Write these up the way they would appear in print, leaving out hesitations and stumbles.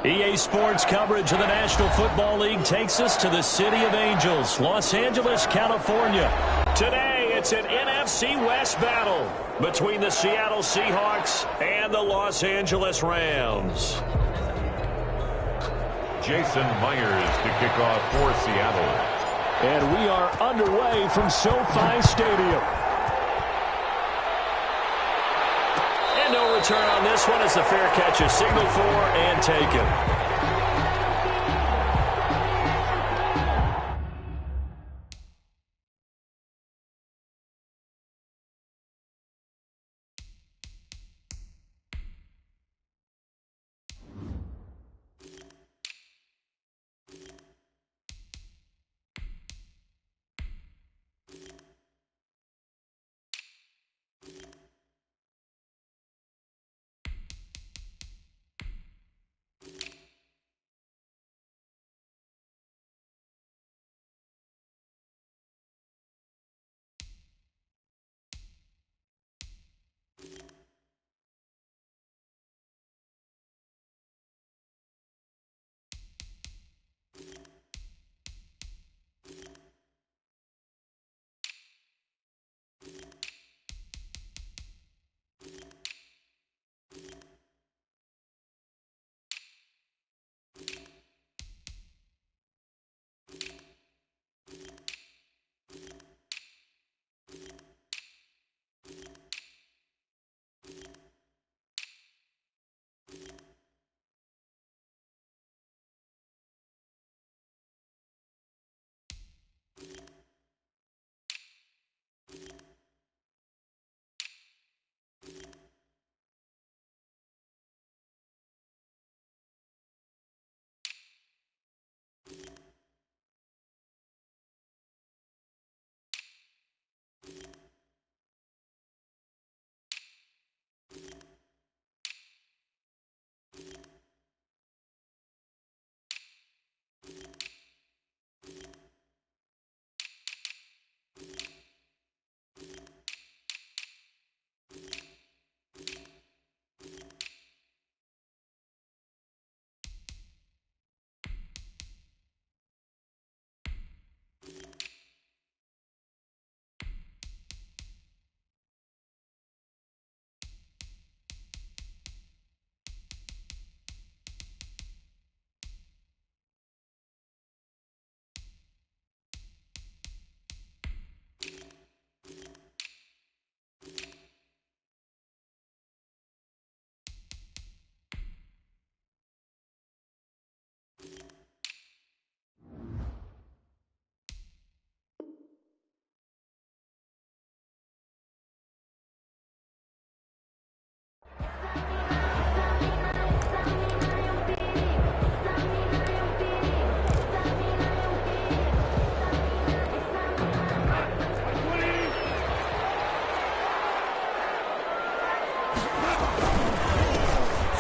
EA Sports coverage of the National Football League takes us to the City of Angels, Los Angeles, California. Today, it's an NFC West battle between the Seattle Seahawks and the Los Angeles Rams. Jason Myers to kick off for Seattle. And we are underway from SoFi Stadium. And no return on this one as the fair catch is signaled for and taken.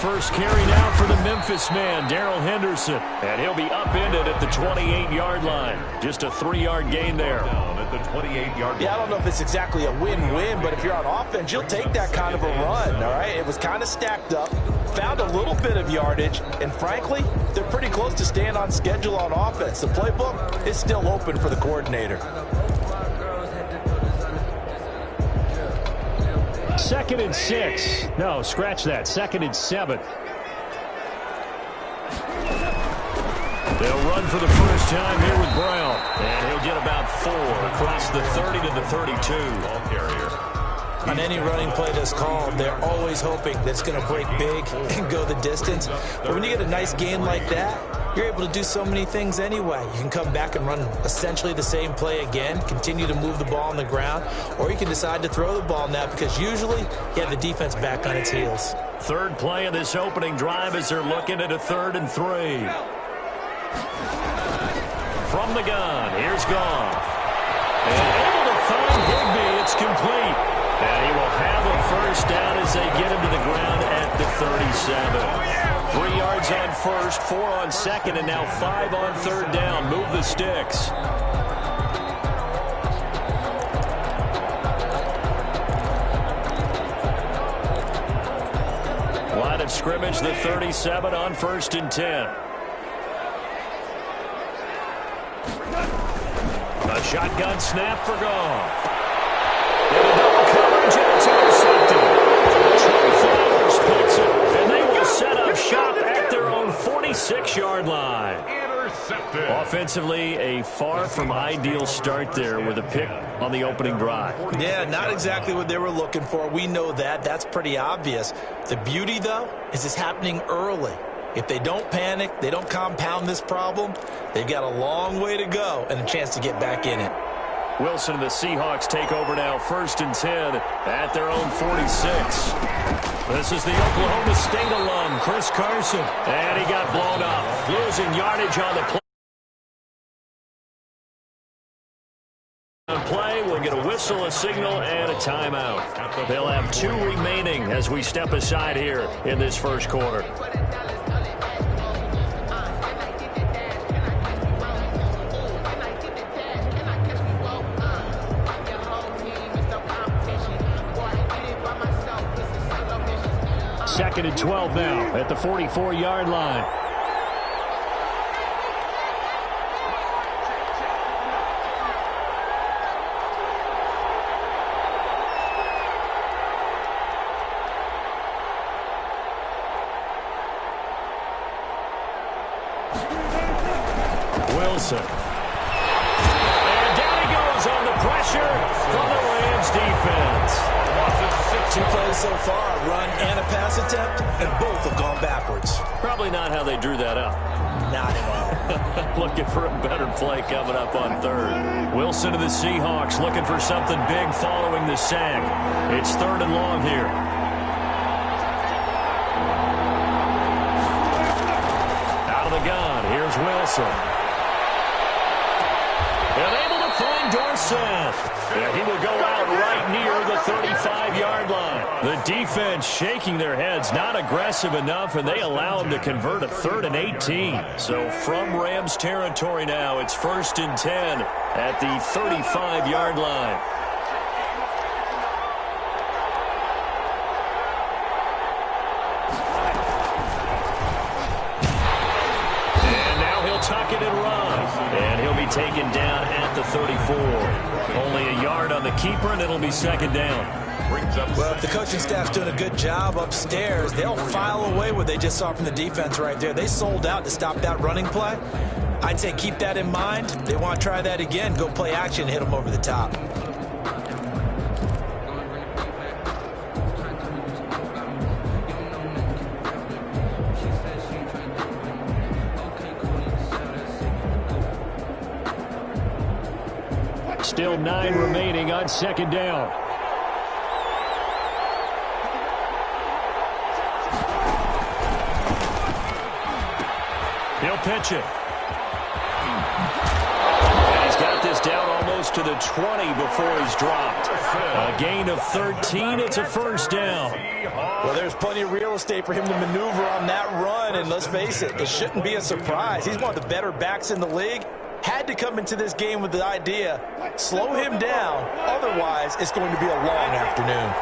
First carry now for the Memphis man, Darrell Henderson. And he'll be upended at the 28-yard line. Just a 3-yard gain there. Down at the 28-yard line. Yeah, I don't know if it's exactly a win-win, but if you're on offense, you'll take that kind of a run, all right? It was kind of stacked up, found a little bit of yardage, and frankly, they're pretty close to staying on schedule on offense. The playbook is still open for the coordinator. 2nd and 6. No, scratch that. 2nd and 7. They'll run for the first time here with Brown. And he'll get about 4 across the 30 to the 32. Ball carrier. On any running play that's called, they're always hoping that it's going to break big and go the distance. But when you get a nice game like that, you're able to do so many things anyway. You can come back and run essentially the same play again, continue to move the ball on the ground, or you can decide to throw the ball now because usually you have the defense back on its heels. Third play of this opening drive as they're looking at a 3rd and 3. From the gun, here's Goff. And able to find Higbee. It's complete. And he will have a first down as they get him to the ground at the 37. 3 yards on first, 4 on second, and now 5 on third down. Move the sticks. Line of of scrimmage, the 37 on 1st and 10. A shotgun snap for Goff. In a double coverage, and it's intercepted. Trey Flowers picks it, and they will set up shop at their own 46-yard line. Intercepted. Offensively, a far from ideal start there with a pick on the opening drive. Yeah, not exactly what they were looking for. We know that. That's pretty obvious. The beauty, though, is it's happening early. If they don't panic, they don't compound this problem, they've got a long way to go and a chance to get back in it. Wilson and the Seahawks take over now, 1st and 10 at their own 46. This is the Oklahoma State alum, Chris Carson. And he got blown up, losing yardage on the play. We'll get a whistle, a signal, and a timeout. They'll have 2 remaining as we step aside here in this first quarter. Second and 12 now at the 44-yard line. Wilson. And down he goes on the pressure from the Rams defense. 2 plays so far, a run and a pass attempt, and both have gone backwards. Probably not how they drew that up. Not at all. Looking for a better play coming up on 3rd. Wilson to the Seahawks looking for something big following the sack. It's 3rd and long here. Out of the gun, here's Wilson. And able to find Dorsett. And he will go out right near the 35-yard line. The defense shaking their heads, not aggressive enough, and they allow him to convert a 3rd and 18. So from Rams territory now, it's 1st and 10 at the 35-yard line. And now he'll tuck it and run. And he'll be taken down at the 34. Only a yard on the keeper, and it'll be 2nd down. Well, if the coaching staff's doing a good job upstairs, they'll file away what they just saw from the defense right there. They sold out to stop that running play. I'd say keep that in mind. They want to try that again, go play action, hit them over the top. Still 9 remaining on 2nd down. He'll pitch it. And he's got this down almost to the 20 before he's dropped. A gain of 13. It's a 1st down. Well, there's plenty of real estate for him to maneuver on that run, and let's face it, it shouldn't be a surprise. He's one of the better backs in the league. Had to come into this game with the idea, slow him down, otherwise it's going to be a long afternoon.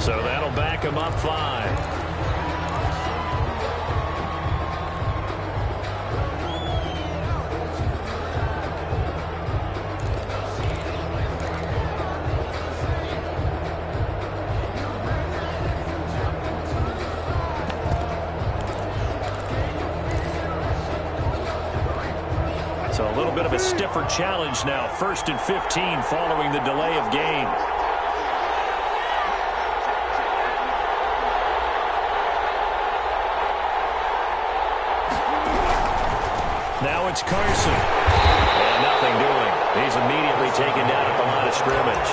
So that'll back him up 5. So a little bit of a stiffer challenge now. 1st and 15 following the delay of game. Now it's Carson. And nothing doing. He's immediately taken down at the line of scrimmage.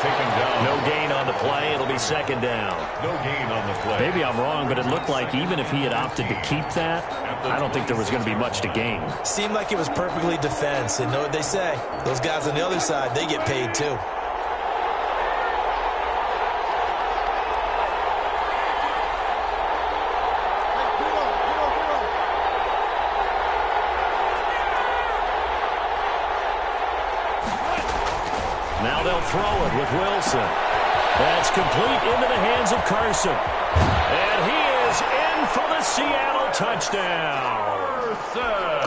taken down. No gain on the play. It'll be second down. No gain on the play. Maybe I'm wrong, but it looked like even if he had opted to keep that, I don't think there was going to be much to gain. Seemed like it was perfectly defense. And know what they say? Those guys on the other side, they get paid too. Now they'll throw it with Wilson. That's complete into the hands of Carson. And he is in for the Seattle touchdown.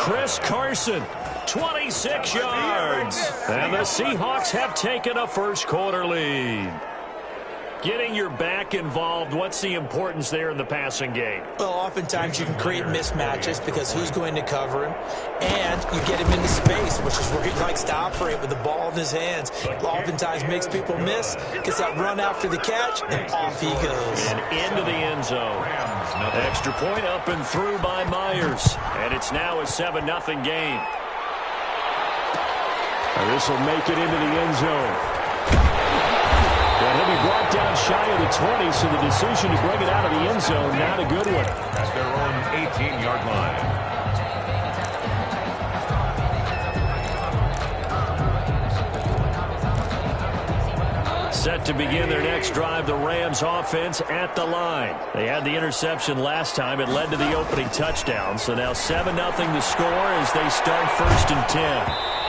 Chris Carson, 26 yards. And the Seahawks have taken a first quarter lead. Getting your back involved, what's the importance there in the passing game? Well, oftentimes you can create mismatches because who's going to cover him, and you get him into space, which is where he likes to operate with the ball in his hands. Oftentimes makes people miss, gets that run after the catch, and off he goes. And into the end zone. Extra point up and through by Myers. And it's now a 7-0 game. This will make it into the end zone. And he'll be brought down shy of the 20, so the decision to bring it out of the end zone, not a good one. At their own 18-yard line. Set to begin their next drive, the Rams offense at the line. They had the interception last time. It led to the opening touchdown. So now 7-0 the score as they start 1st and 10.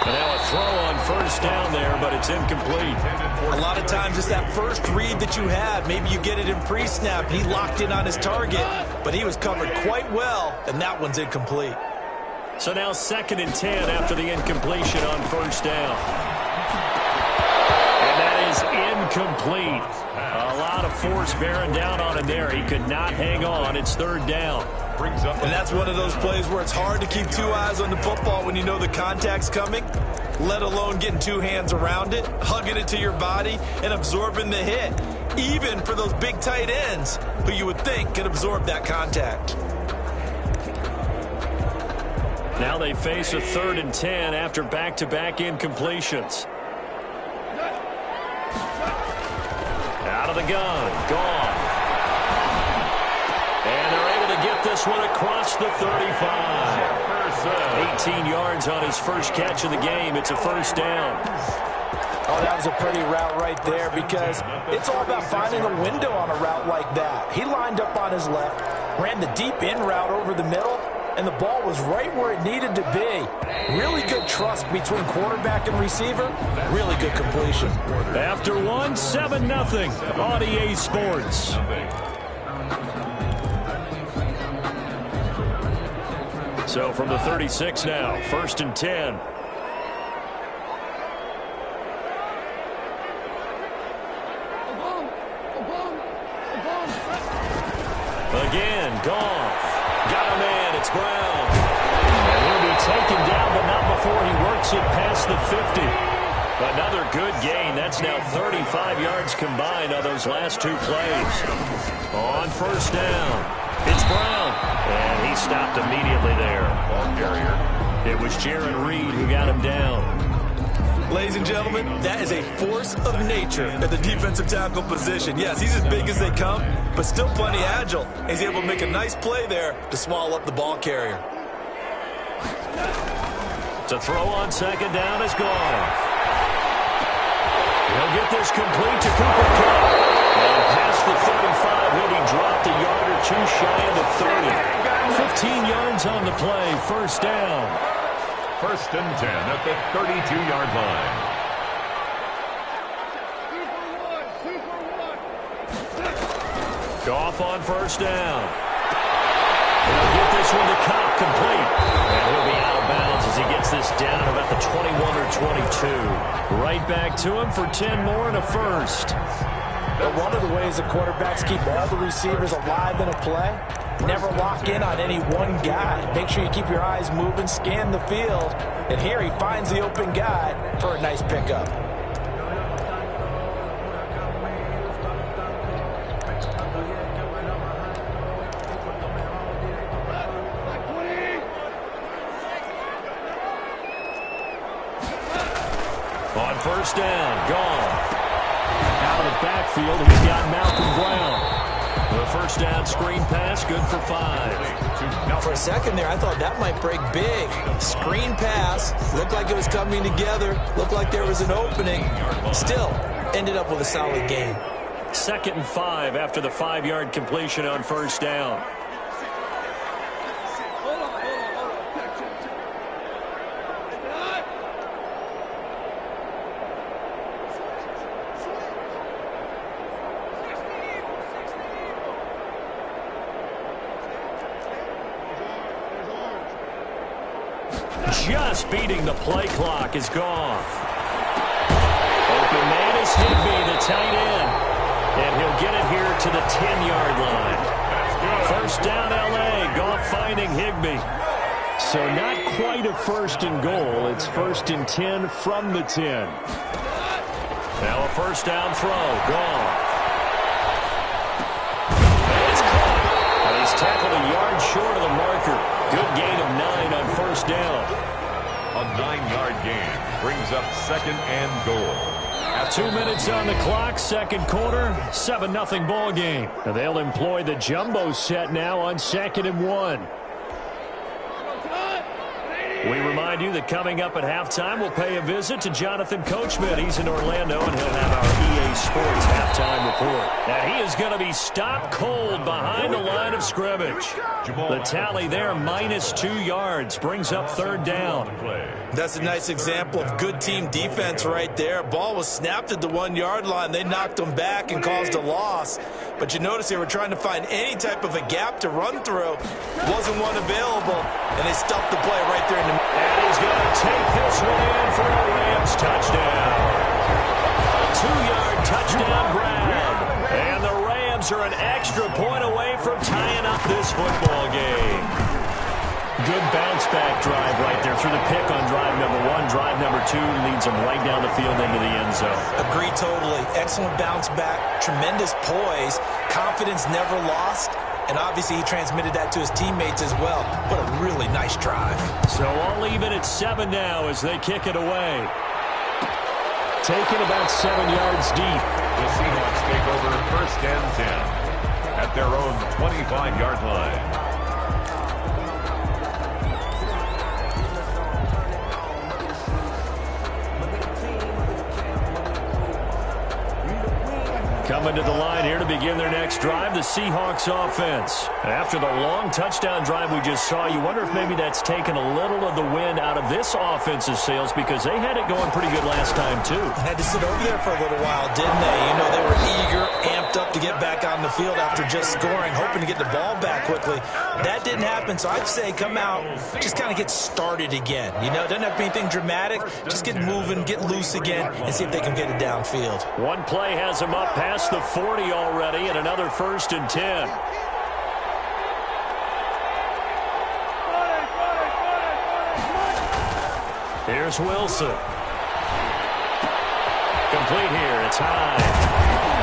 And now a throw on first down there, but it's incomplete. A lot of times it's that first read that you have. Maybe you get it in pre-snap. He locked in on his target, but he was covered quite well, and that one's incomplete. So now 2nd and 10 after the incompletion on first down. And that is incomplete. A lot of force bearing down on him there. He could not hang on. It's 3rd down. And that's one of those plays where it's hard to keep two eyes on the football when you know the contact's coming, let alone getting two hands around it, hugging it to your body, and absorbing the hit, even for those big tight ends who you would think could absorb that contact. Now they face a 3rd and 10 after back-to-back incompletions. Out of the gun, gone. And they're able to get this one across the 35. 18 yards on his first catch of the game. It's a first down. Oh, that was a pretty route right there because it's all about finding a window on a route like that. He lined up on his left, ran the deep in route over the middle, and the ball was right where it needed to be. Really good trust between quarterback and receiver. Really good completion. After one, 7-0 on EA Sports. So from the 36 now, 1st and 10. Again, Goff. Got a man, it's Brown. And he'll be taken down, but not before he works it past the 50. Another good gain. That's now 35 yards combined on those last two plays. On first down, it's Brown. And he stopped immediately there. Ball carrier. It was Jaron Reed who got him down. Ladies and gentlemen, that is a force of nature at the defensive tackle position. Yes, he's as big as they come, but still plenty agile. He's able to make a nice play there to swallow up the ball carrier. To throw on second down is gone. He'll get this complete to Cooper Kupp. And past the 35, he'll be dropped a yard or two shy of the 30. 15 yards on the play, first down. 1st and 10 at the 32-yard line. Goff on first down. He'll get this one to Kupp, complete. And he'll be out of bounds as he gets this down about the 21 or 22. Right back to him for 10 more and a first. But one of the ways the quarterbacks keep all the receivers alive in a play, never lock in on any one guy. Make sure you keep your eyes moving, scan the field. And here he finds the open guy for a nice pickup. On first down, Goff. out of the backfield. He's got Malcolm Brown. The first down screen pass, good for 5. For a second there, I thought that might break big. Screen pass, looked like it was coming together, looked like there was an opening. Still, ended up with a solid gain. 2nd and 5 after the 5-yard completion on first down. Just beating the play clock is gone. Open man is Higbee, the tight end. And he'll get it here to the 10-yard line. First down, L.A. Goff finding Higbee. So not quite a first and goal. It's 1st and 10 from the 10. Now a first down throw. Goff. And it's caught. And he's tackled a yard short of the marker. Good gain of 9 on first down. A 9-yard gain brings up 2nd and goal. 2 minutes on the clock, second quarter, 7-0 ball game. And they'll employ the jumbo set now on 2nd and 1. We remind you that coming up at halftime, we'll pay a visit to Jonathan Coachman. He's in Orlando, and he'll have our EA Sports halftime report. And he is going to be stopped cold behind the line of scrimmage. The tally there, -2 yards, brings up 3rd down. That's a nice example of good team defense right there. Ball was snapped at the 1-yard line. They knocked them back and caused a loss. But you notice they were trying to find any type of a gap to run through. Wasn't one available, and they stuffed the play right there in the middle. And he's going to take this one in for a Rams touchdown. A 2-yard touchdown grab. And the Rams are an extra point away from tying up this football game. Good bounce-back drive right there through the pick on drive number 1. Drive number 2 leads them right down the field into the end zone. Agree totally. Excellent bounce-back, tremendous poise, confidence never lost, and obviously he transmitted that to his teammates as well. What a really nice drive. So all even at 7 now as they kick it away. Taken about 7 yards deep. The Seahawks take over 1st and 10 at their own 25-yard line. Coming to the line here to begin their next drive, the Seahawks offense. After the long touchdown drive we just saw, you wonder if maybe that's taken a little of the wind out of this offense's sails because they had it going pretty good last time, too. Had to sit over there for a little while, didn't they? You know, they were eager, amped up to get back on the field after just scoring, hoping to get the ball back quickly. That didn't happen, so I'd say come out, just kind of get started again. You know, it doesn't have to be anything dramatic. Just get moving, get loose again, and see if they can get it downfield. One play has them up past the 40 already, and another 1st and 10. Here's Wilson. Complete here. It's high.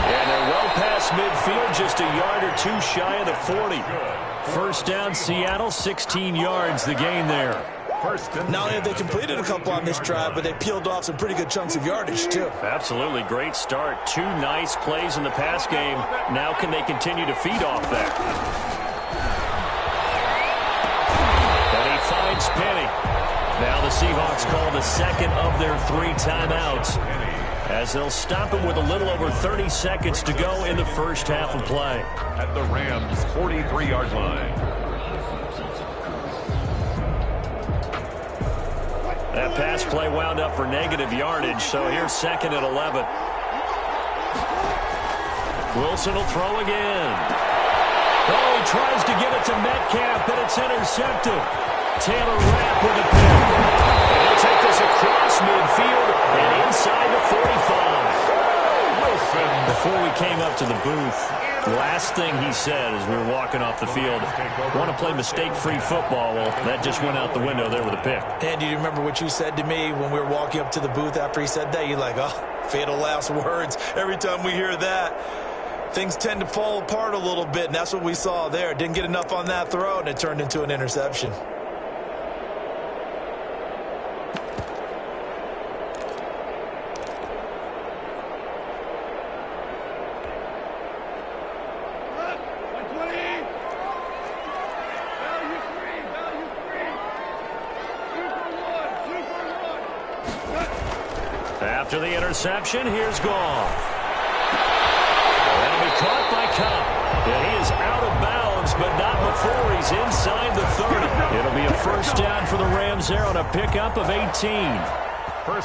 And they're well past midfield, just a yard or 2 shy of the 40. First down, Seattle, 16 yards, the gain there. Not only have they completed a couple on this drive, but they peeled off some pretty good chunks of yardage, too. Absolutely. Great start. 2 nice plays in the pass game. Now can they continue to feed off that? And he finds Penny. Now the Seahawks call the second of their 3 timeouts as they'll stop him with a little over 30 seconds to go in the first half of play. At the Rams' 43-yard line. That pass play wound up for negative yardage, so here's 2nd and 11. Wilson will throw again. Oh, he tries to get it to Metcalf, but it's intercepted. Taylor Rapp with a pick. And he'll take this across midfield and inside the 45. Wilson. Before we came up to the booth, last thing he said as we were walking off the field, want to play mistake-free football. Well, that just went out the window there with a pick. And do you remember what you said to me when we were walking up to the booth after he said that? You're like, oh, fatal last words. Every time we hear that, things tend to fall apart a little bit, and that's what we saw there. Didn't get enough on that throw, and it turned into an interception. After the interception, here's Goff. That'll be caught by Cup. And he is out of bounds, but not before he's inside the 30. It'll be a first down for the Rams there on a pickup of 18.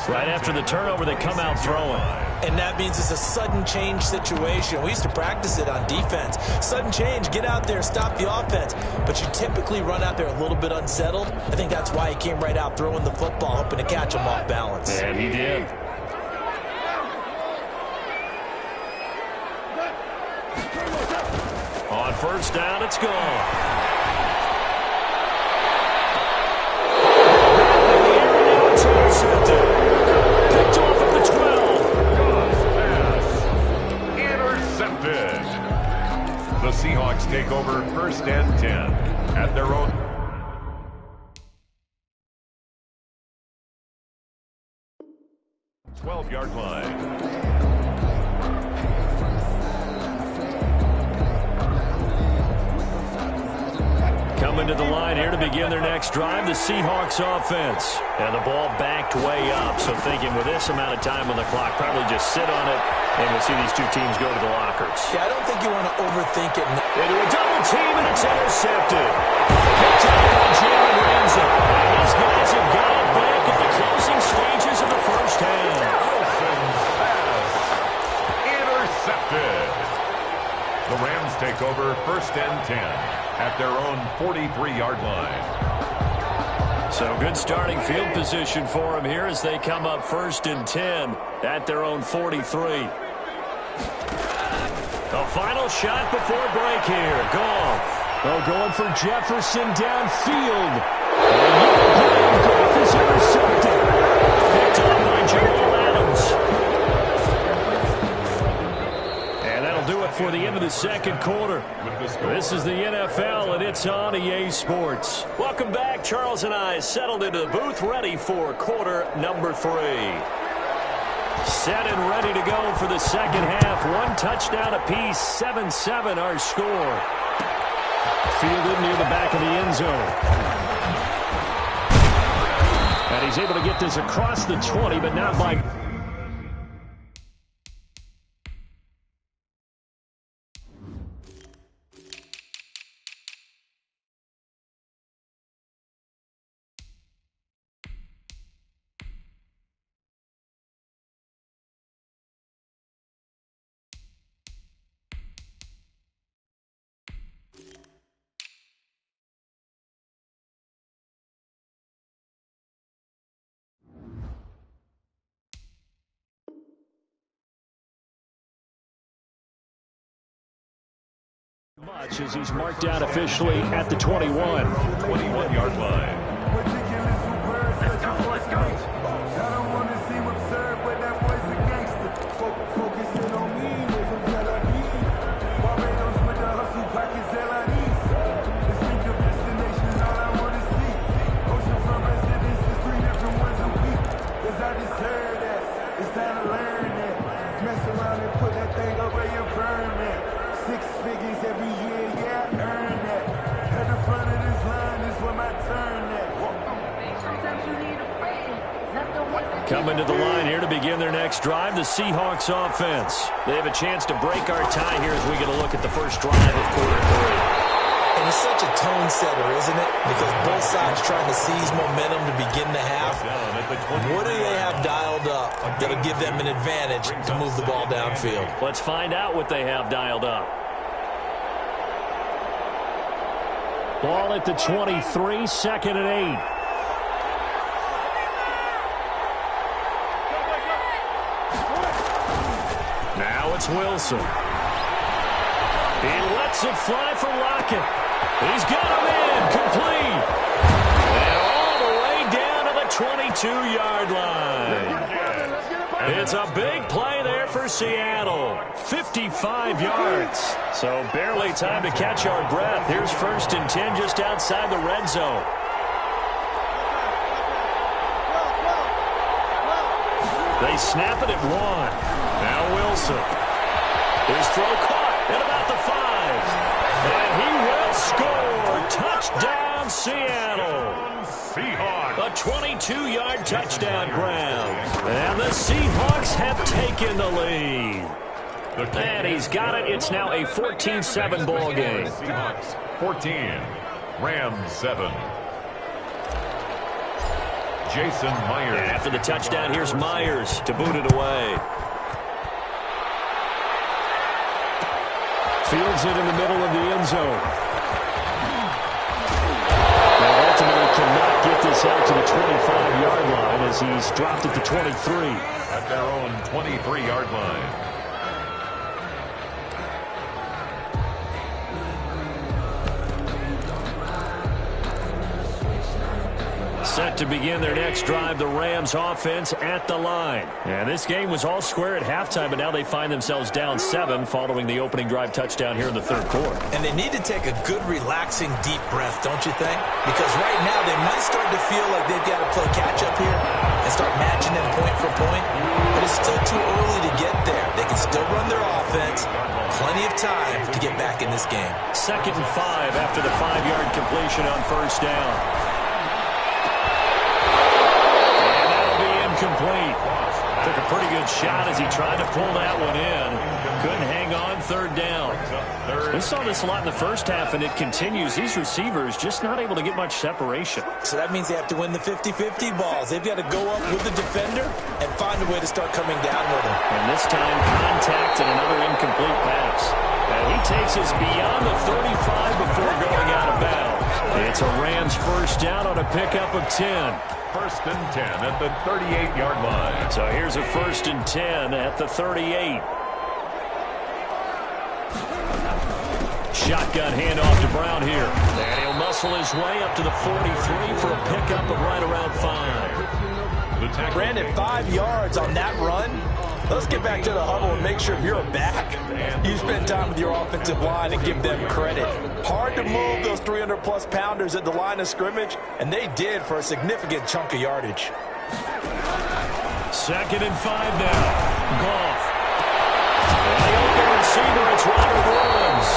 Right after the turnover, they come out throwing. And that means it's a sudden change situation. We used to practice it on defense. Sudden change, get out there, stop the offense. But you typically run out there a little bit unsettled. I think that's why he came right out throwing the football, hoping to catch him off balance. And he did. On first down, it's gone. Intercepted. Picked off at the 12. Pass. Intercepted. The Seahawks take over first and 10 at their own 12-yard line. Coming to the line here to begin their next drive, the Seahawks offense. And the ball backed way up, so thinking with this amount of time on the clock, probably just sit on it, and we'll see these two teams go to the lockers. Yeah, I don't think you want to overthink it. Into a double team, and it's intercepted. Picked up by Jalen Ramsey. And these guys have got it back at the closing stages of the first half. Intercepted. The Rams take over first and 10 at their own 43-yard line. So good starting field position for them here as they come up first and 10 at their own 43. The final shot before break here. Goff. Oh, going for Jefferson downfield. Goff is intercepted. Picked up by Jamal Adams. And that'll do it for the end of the second quarter. This is the NFL, and it's on EA Sports. Welcome back. Charles and I settled into the booth, ready for quarter number 3. Set and ready to go for the second half. One touchdown apiece, 7-7 our score. Fielded near the back of the end zone. And he's able to get this across the 20, but not by... much as he's marked down officially at the 21. 21-yard line. Let's go, let's go. I don't want to seem absurd, but that boy's a gangster. Focusing on me with some Tel Aviv. Barbados with the hustle pockets, LIDs. This ain't the destination, all I want to see. Ocean front residences, 3 different ones a week. Cause I deserve that. It's time to learn that. Mess around and put that thing over your burn that. 6 figures every year, yeah, I earn that. At the front of this line is where my turn at. Coming to the line here to begin their next drive, the Seahawks offense. They have a chance to break our tie here as we get a look at the first drive of quarter 3. And it's such a tone setter, isn't it? Because both sides trying to seize momentum to begin the half. What do they have dialed up that'll give them an advantage to move the ball downfield? Let's find out what they have dialed up. Ball at the 23, second and 8. Now it's Wilson. He lets it fly for Lockett. He's got him in, complete. And all the way down to the 22-yard line. It's a big play there for Seattle. 55 yards. So barely time to catch our breath. Here's first and 10 just outside the red zone. They snap it at 1. Now Wilson. His throw caught at about the 5. And he will score. Touchdown, Seattle. Seahawks. A 22-yard touchdown grab. And the Seahawks have taken the lead. And he's got it. It's now a 14-7 ball game. Seahawks 14, Rams 7. Jason Myers. And after the touchdown, here's Myers to boot it away. Fields it in the middle of the end zone. Now ultimately cannot get this out to the 25-yard line as he's dropped at the 23. At their own 23-yard line. Set to begin their next drive, the Rams offense at the line. And this game was all square at halftime, but now they find themselves down 7 following the opening drive touchdown here in the third quarter. And they need to take a good, relaxing, deep breath, don't you think? Because right now they might start to feel like they've got to play catch-up here and start matching them point for point. But it's still too early to get there. They can still run their offense. Plenty of time to get back in this game. 2nd and 5 after the 5-yard completion on first down. Complete. Took a pretty good shot as he tried to pull that one in. Couldn't hang on third down. We saw this a lot in the first half, and it continues. These receivers just not able to get much separation. So that means they have to win the 50-50 balls. They've got to go up with the defender and find a way to start coming down with him. And this time, contact and another incomplete pass. And he takes us beyond the 35 before going out of bounds. It's a Rams first down on a pickup of 10. 1st and 10 at the 38-yard line. So here's a 1st and 10 at the 38. Shotgun handoff to Brown here. And he'll muscle his way up to the 43 for a pickup of right around 5. Brandon, 5 yards on that run. Let's get back to the huddle and make sure you're back. You spend time with your offensive line and give them credit. Hard to move those 300-plus pounders at the line of scrimmage, and they did for a significant chunk of yardage. 2nd and 5 now. Goff. And the open receiver, it's Robert Woods.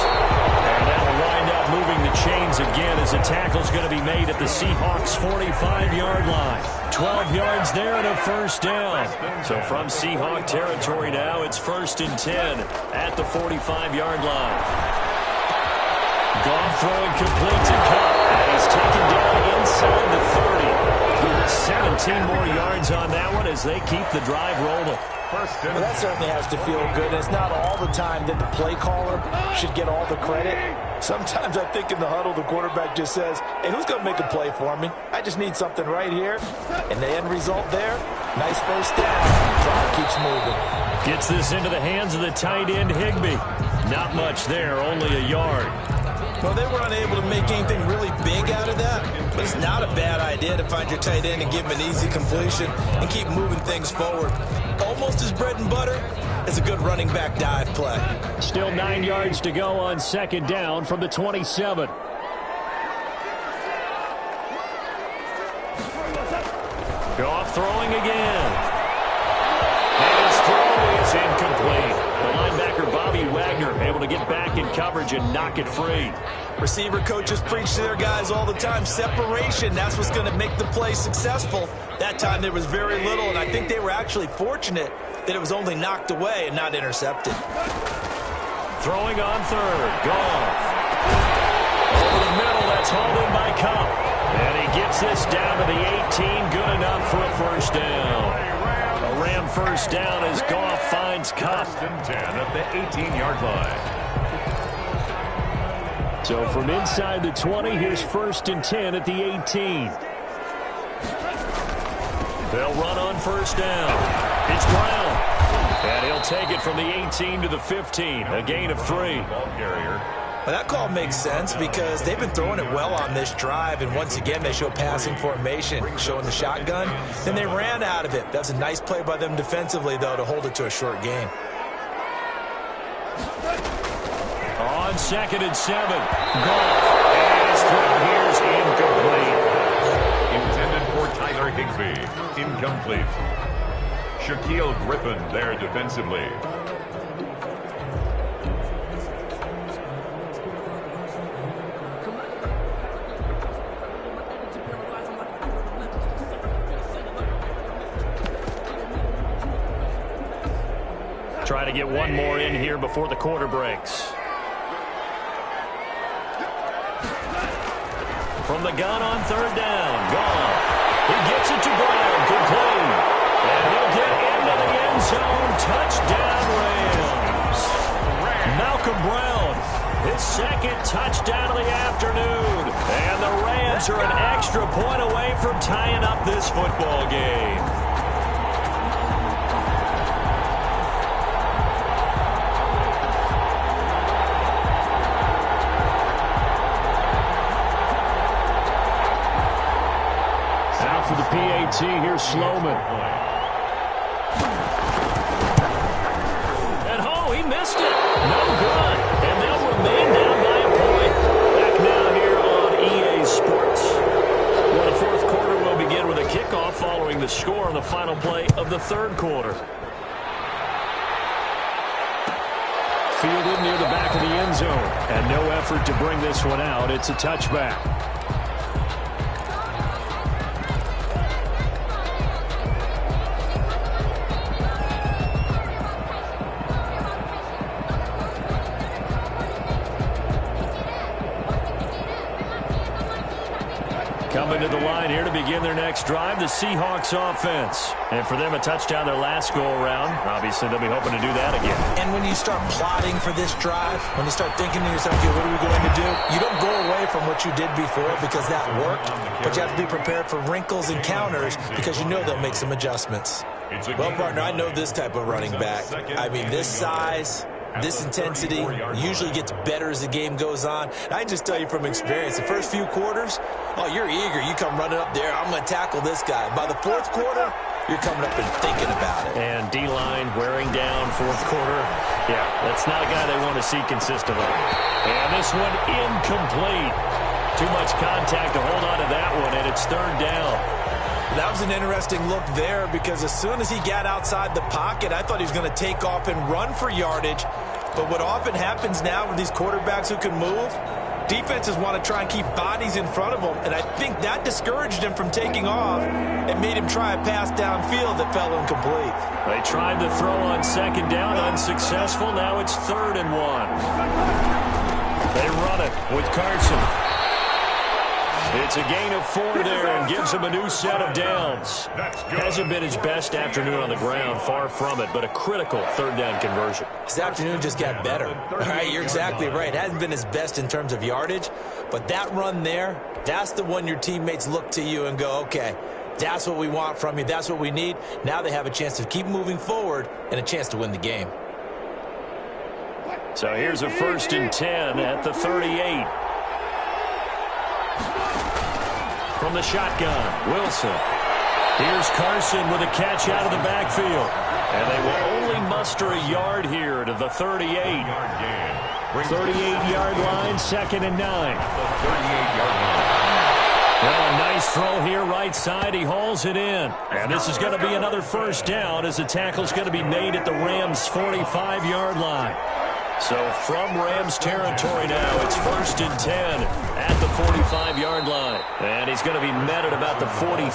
And that'll wind up moving the chains again as the tackle's going to be made at the Seahawks' 45-yard line. 12 yards there and a first down. So from Seahawk territory now, it's 1st and 10 at the 45-yard line. Goff throwing complete to Cup. And he's taken down inside the 30. 17 more yards on that one as they keep the drive rolling. Well, that certainly has to feel good. It's not all the time that the play caller should get all the credit. Sometimes I think in the huddle, the quarterback just says, hey, who's going to make a play for me? I just need something right here. And the end result there, nice first down. Drive keeps moving. Gets this into the hands of the tight end, Higbee. Not much there, only a yard. Well, they were unable to make anything really big out of that, but it's not a bad idea to find your tight end and give him an easy completion and keep moving things forward. Almost as bread and butter as a good running back dive play. Still 9 yards to go on 2nd down from the 27. Goff throwing again. And his throw is incomplete. The linebacker, Bobby Wagner, able to get back in coverage and knock it free. Receiver coaches preach to their guys all the time. Separation, that's what's going to make the play successful. That time there was very little, and I think they were actually fortunate that it was only knocked away and not intercepted. Throwing on 3rd. Goff. Over the middle, that's hauled in by Cup. And he gets this down to the 18. Good enough for a first down. A Ram first down as Goff finds Cup. 1st and 10 at the 18-yard line. So from inside the 20, here's 1st and 10 at the 18. They'll run on first down. It's Brown. And he'll take it from the 18 to the 15. A gain of 3. Ball carrier. Well, that call makes sense because they've been throwing it well on this drive, and once again they show passing formation, showing the shotgun. Then they ran out of it. That's a nice play by them defensively, though, to hold it to a short gain. On 2nd and 7. Goff. And his throw here is incomplete. Intended for Tyler Higbee. Incomplete. Shaquille Griffin there defensively. try to get one more in here before the quarter breaks. From the gun on third down. Gone. He gets it to Brown. Complete. And he'll get into the end zone. Touchdown, Rams. Malcolm Brown, his second touchdown of the afternoon. And the Rams are an extra point away from tying up this football game. For the PAT, here's Sloman. And he missed it. No good. And they'll remain down by a point. Back now here on EA Sports. Well, the fourth quarter will begin with a kickoff following the score on the final play of the third quarter. Fielded near the back of the end zone. And no effort to bring this one out. It's a touchback. Coming to the line here to begin their next drive, the Seahawks offense. And for them, a touchdown their last go-around. Obviously, they'll be hoping to do that again. And when you start plotting for this drive, when you start thinking to yourself, okay, what are we going to do? You don't go away from what you did before because that worked, but you have to be prepared for wrinkles and counters because you know they'll make some adjustments. Well, partner, I know this type of running back. I mean, this size, this intensity usually gets better as the game goes on. And I can just tell you from experience, the first few quarters, you're eager. You come running up there, I'm going to tackle this guy. By the fourth quarter, you're coming up and thinking about it. And D-line wearing down fourth quarter. Yeah, that's not a guy they want to see consistently. And this one incomplete. Too much contact to hold on to that one, and it's third down. That was an interesting look there because as soon as he got outside the pocket, I thought he was going to take off and run for yardage. But what often happens now with these quarterbacks who can move, defenses want to try and keep bodies in front of them, and I think that discouraged him from taking off and made him try a pass downfield that fell incomplete. They tried to throw on second down, unsuccessful. Now it's 3rd and 1. They run it with Carson. It's a gain of 4 there and gives him a new set of downs. Hasn't been his best afternoon on the ground, far from it, but a critical third down conversion. His afternoon just got better. All right, you're exactly right. Hasn't been his best in terms of yardage, but that run there, that's the one your teammates look to you and go, okay, that's what we want from you. That's what we need. Now they have a chance to keep moving forward and a chance to win the game. So here's a 1st and 10 at the 38. From the shotgun, Wilson. Here's Carson with a catch out of the backfield. And they will only muster a yard here to the 38. 38-yard line, 2nd and 9. 38-yard line. Well, a nice throw here right side. He hauls it in. And this is going to be another first down as the tackle's going to be made at the Rams' 45-yard line. So from Rams territory now, it's 1st and 10 at the 45-yard line. And he's going to be met at about the 43.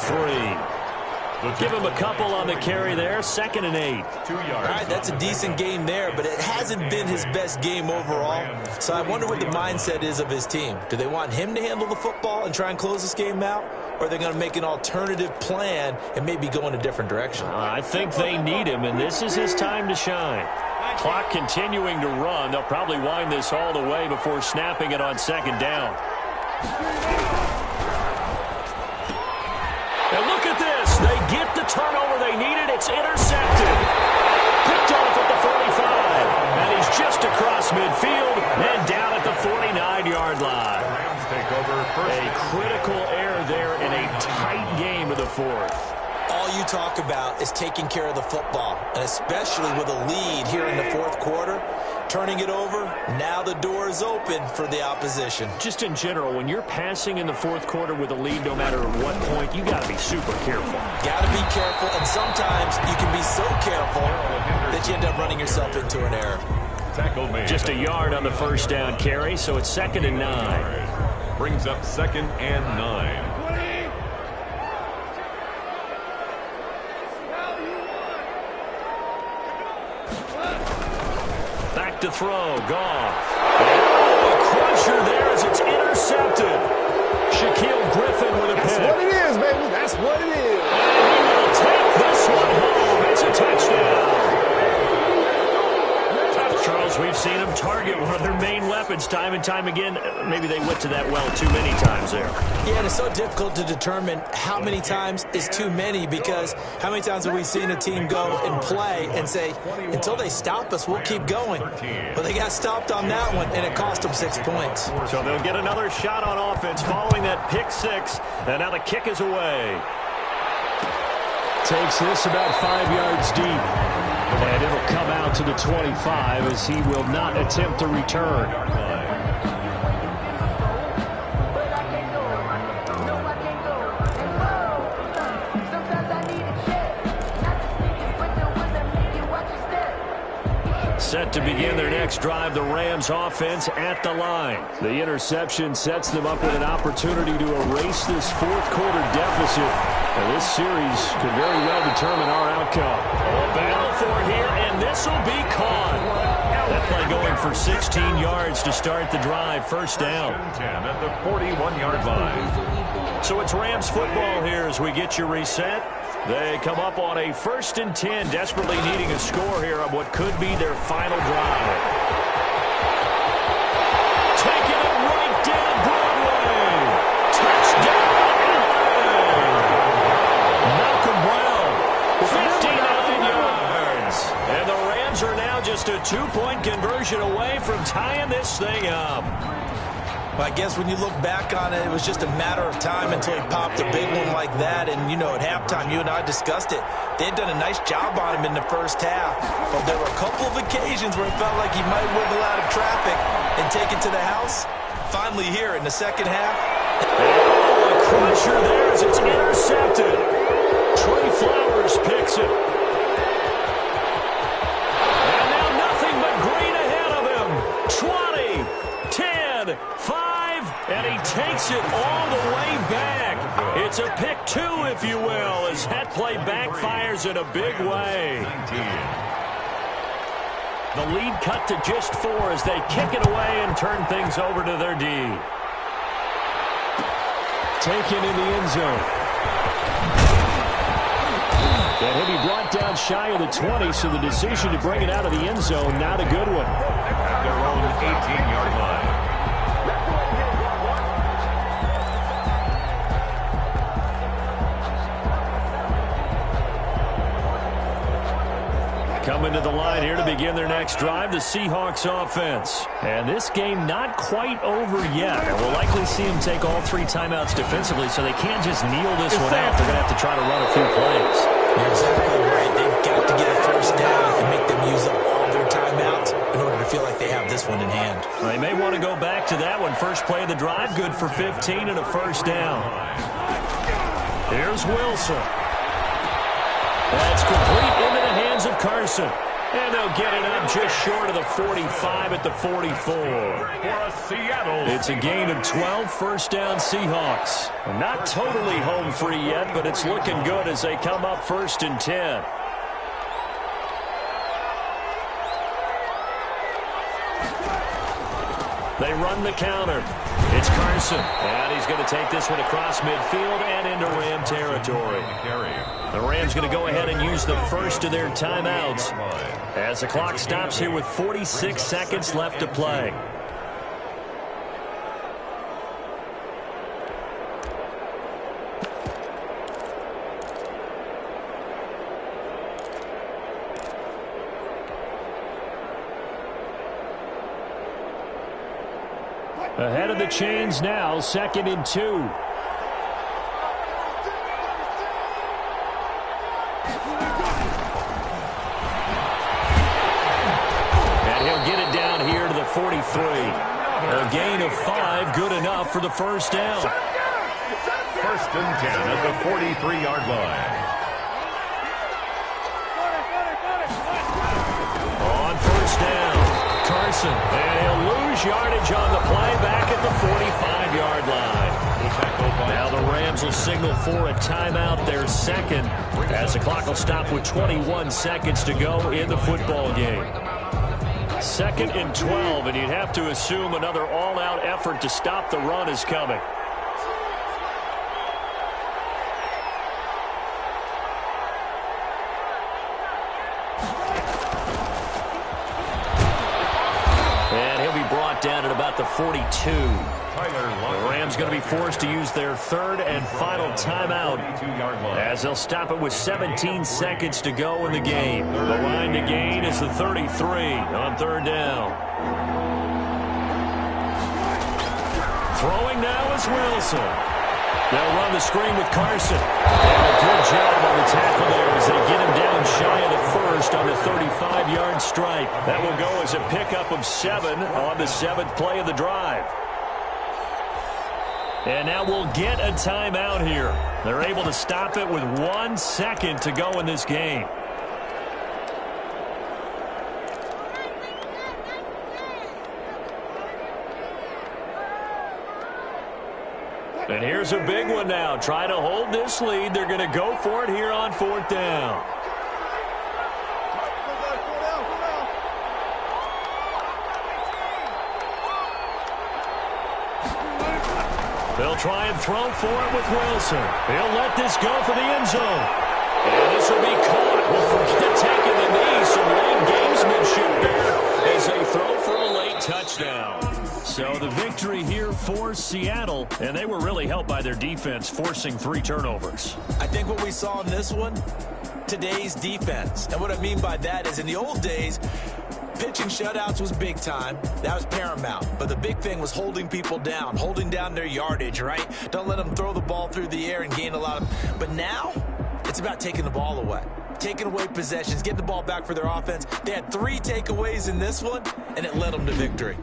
Give him a couple on the carry there, 2nd and 8. 2 yards. All right, that's a decent game there, but it hasn't been his best game overall. So I wonder what the mindset is of his team. Do they want him to handle the football and try and close this game out? Or are they going to make an alternative plan and maybe go in a different direction? I think they need him, and this is his time to shine. Clock continuing to run. They'll probably wind this all the way before snapping it on 2nd down. And look at this. They get the turnover they needed. It's intercepted. Picked off at the 45. And he's just across midfield and down at the 49-yard line. Rams take over. A critical error there in a tight game of the 4th. All you talk about is taking care of the football, and especially with a lead here in the 4th quarter, turning it over, now the door is open for the opposition. Just in general, when you're passing in the 4th quarter with a lead, no matter what point, you got to be super careful. Got to be careful, and sometimes you can be so careful that you end up running yourself into an error. Tackle made. Just a yard on the first down carry, so it's 2nd and 9. Brings up 2nd and 9. to throw. Goff. Oh, a crusher there as it's intercepted. Shaquille Griffin with a pick. That's what it is, baby. That's what it is. And he will take this one home. It's a touchdown. Charles, we've seen him target one of their main weapons time and time again. Maybe they went to that well too many times there. Yeah, and it's so difficult to determine how many times is too many, because how many times have we seen a team go and play and say, until they stop us, we'll keep going. But they got stopped on that one, and it cost them 6 points. So they'll get another shot on offense following that pick six, and now the kick is away. Takes this about 5 yards deep. And it'll come out to the 25 as he will not attempt to return. Set to begin their next drive, the Rams offense at the line. The interception sets them up with an opportunity to erase this fourth quarter deficit. And this series could very well determine our outcome. Battle for it here, and this will be caught. That play going for 16 yards to start the drive. First down. 10 at the 41-yard line. So it's Rams football here as we get you reset. They come up on a 1st and 10, desperately needing a score here on what could be their final drive. Taking it right down Broadway. Touchdown, LA. Malcolm Brown, 59 yards. And the Rams are now just a 2-point conversion away from tying this thing up. Well, I guess when you look back on it, it was just a matter of time until he popped a big one like that. And, you know, at halftime, you and I discussed it. They had done a nice job on him in the first half. But there were a couple of occasions where it felt like he might wiggle out of traffic and take it to the house. Finally here in the second half. Oh, a crusher there as it's intercepted. Trey Flowers picks it. And now nothing but green ahead of him. 20, 10, 5, and he takes it all the way back. It's a pick two, if you will, as that play backfires in a big way. The lead cut to just 4 as they kick it away and turn things over to their D. Taken in the end zone. And he'll be brought down shy of the 20, so the decision to bring it out of the end zone, not a good one. At their own 18-yard line. Coming to the line here to begin their next drive, the Seahawks offense. And this game not quite over yet. And we'll likely see them take all 3 timeouts defensively, so they can't just kneel this one out. They're going to have to try to run a few plays. You're exactly right. They've got to get a first down and make them use up all their timeouts in order to feel like they have this one in hand. They may want to go back to that one. First play of the drive, good for 15 and a first down. Here's Wilson. That's complete into the hands of Carson. And they'll get it up just short of the 45 at the 44. It's a gain of 12, first down Seahawks. Not totally home free yet, but it's looking good as they come up 1st and 10. They run the counter. It's Carson. And he's going to take this one across midfield and into Ram territory. The Rams going to go ahead and use the first of their timeouts as the clock stops here with 46 seconds left to play. Ahead of the chains now, 2nd and 2. And he'll get it down here to the 43. A gain of 5, good enough for the first down. 1st and 10 at the 43-yard line. On first down, Carson. And he'll lose yardage on the play back at the 45-yard line. Now the Rams will signal for a timeout, their second, as the clock will stop with 21 seconds to go in the football game. 2nd and 12, and you'd have to assume another all-out effort to stop the run is coming. And he'll be brought down at about the 42. The Rams going to be forced to use their 3rd and final timeout as they'll stop it with 17 seconds to go in the game. The line to gain is the 33 on 3rd down. Throwing now is Wilson. They'll run the screen with Carson. And a good job on the tackle there as they get him down shy of the 1st on the 35-yard strike. That will go as a pickup of 7 on the 7th play of the drive. And now we'll get a timeout here. They're able to stop it with 1 second to go in this game. And here's a big one now. Trying to hold this lead. They're going to go for it here on 4th down. They'll try and throw for it with Wilson. He'll let this go for the end zone. And this will be caught. We'll forget taking the knee. Some late gamesmanship there as they throw for a late touchdown. So the victory here for Seattle, and they were really helped by their defense forcing 3 turnovers. I think what we saw in this one, today's defense. And what I mean by that is in the old days, pitching shutouts was big time. That was paramount. But the big thing was holding people down, holding down their yardage, right? Don't let them throw the ball through the air and gain a lot of... But now, it's about taking the ball away. Taking away possessions, getting the ball back for their offense. They had 3 takeaways in this one, and it led them to victory.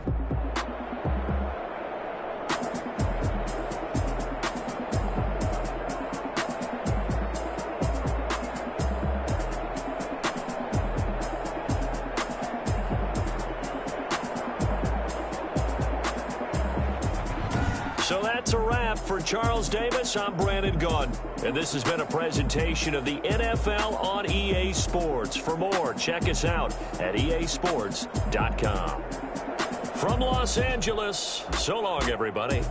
So that's a wrap for Charles Davis. I'm Brandon Gunn. And this has been a presentation of the NFL on EA Sports. For more, check us out at easports.com. From Los Angeles, so long, everybody.